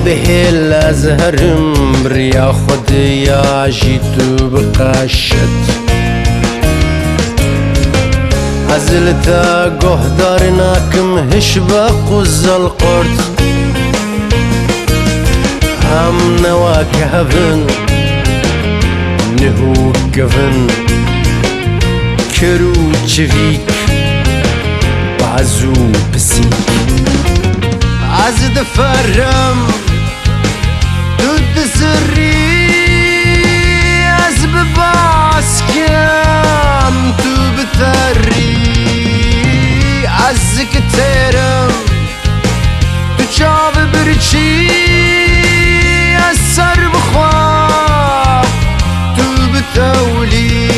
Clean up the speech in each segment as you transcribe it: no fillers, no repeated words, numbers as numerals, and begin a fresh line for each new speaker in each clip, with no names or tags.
به الازهرم بریا خود یا جیتو بقاشت ازلتا گهدار ناکم هش با قزل قرد هم نواک هفن نهو گفن کرو چویک بازو پسیک از دفرم دود سری از بباس کم تو بتری از کترم تو چاو برچی از سر بخواب تو بتولی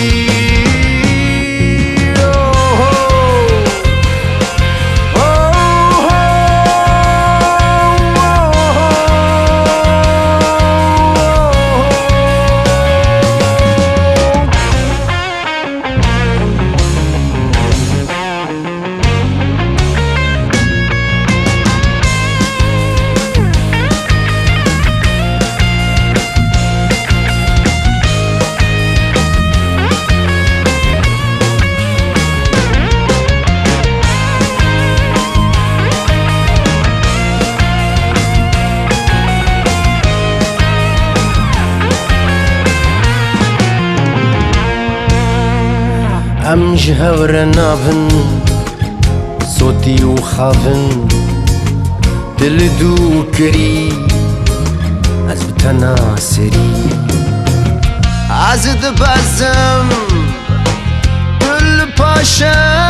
ام جهور نابن صوتي وخافن دل دو كري از بتناسري از دبازم دل پاشم